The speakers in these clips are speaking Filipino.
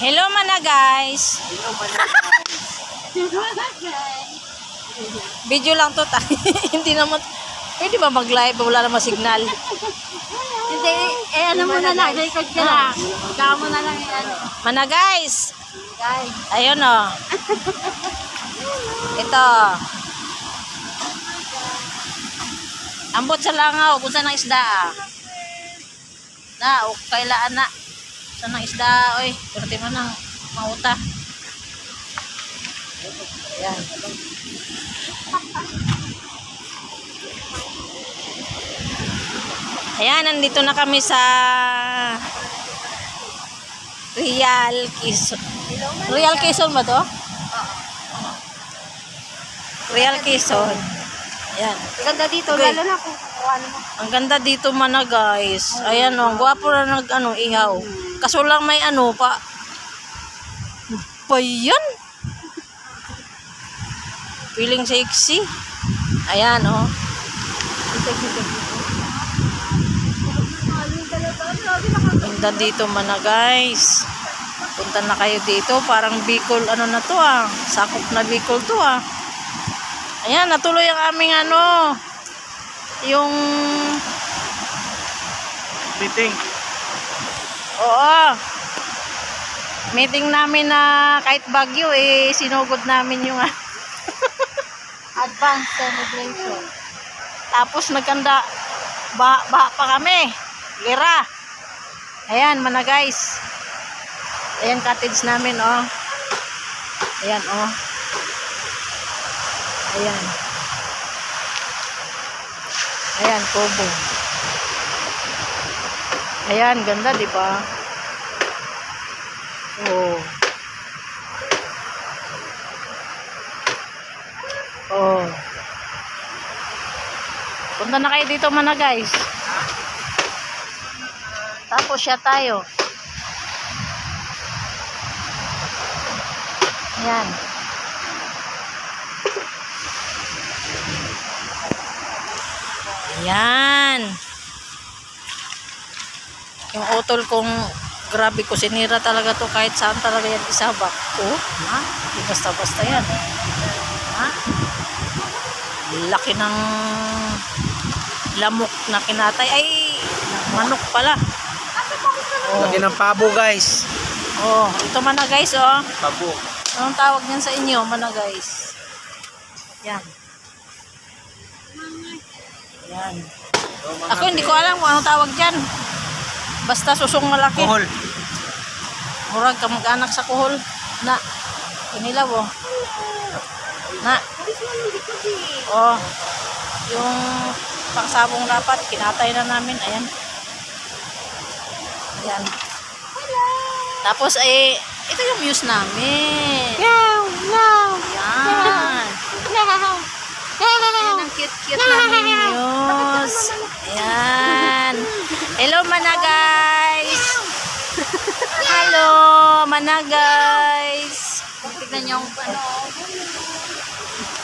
Hello mana guys. Video lang to tayo. Hindi naman. Pwede ba mag-live? Wala naman signal. Hindi, ano mo na lang, record ka lang. Ikaw mo na lang yan. Mana guys. Guys. Ayun o. Ito. Ambot sa langaw. Kung saan ang isda Na, o kailaan na. Saan ang isda oy. Pwede mo nang mauta. Ayan. Ayan, nandito na kami sa Real Quezon. Real Quezon ba to? Real Quezon. Ayan. Ganda dito, Okay. lalo na kung ano mo. Ang ganda dito mana guys. Ayan o, gwapo na ihaw. Kaso lang may ano pa. Pa yan? Feeling sexy. Ayan o. Ganda dito mana guys. Punta na kayo dito. Parang Bicol ano na to Sakop na Bicol to Ayan, natuloy ang aming yung meeting. Oo. Meeting namin na kahit bagyo sinugod namin yung Advanced celebration. tapos nagkanda baha pa kami. Lira. Ayan, mana guys. Ayan cottage namin Ayan Ayan. Ayan, kubo. Ayan, ganda, di ba? Oh. Oh. Punta na kayo dito mana guys. Tapos siya tayo. Ayan. Ayan. Yung utol kong grabe ko sinira talaga to kahit saan talaga yan isabak. Di basta-basta yan. Laki ng lamok na kinatay. Ay, manok pala. Laki ng pabo guys. Ito mana guys Pabo. Anong tawag niyan sa inyo mana guys? Yan. Yan. Ako hindi ko alam kung anong tawag dyan. Basta susong malaki. Kuhol. Murag kamag-anak sa kuhol. Na. Kinilaw Na. Yung pangsabong dapat kinatay na namin. Ayan. Ayan. Tapos ito yung views namin. Wow! Wow! Ayan. Ayan ang cute-cute namin views. Ayan. Hello mana guys. Hello mana guys. Tignan niyo yung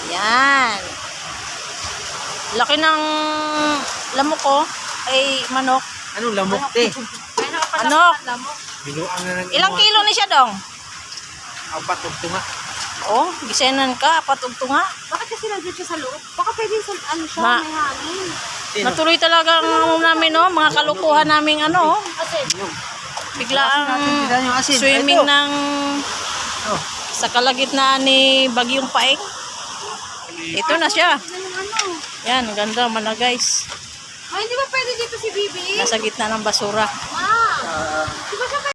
Ayan. Laki ng lamok manok. Anong lamok te? Manok. Binuang na ng Ilang kilo ni siya dong? Apat og tunga. Gisenan ka, patugtunga. Bakit kasi nandun siya sa loob? Baka pwede sa siya, Ma- may hangin. Natuloy talaga ang namin mga kalukuhan naming Kasi, bigla ang Tignan yung asin. swimming Ito. ng sa kalagitnaan ni Bagyong Paeng. Ito na siya. Yan, ganda mana guys. ay, hindi ba pwede dito si Bibi? Nasa gitna ng basura. Ah! Di ba siya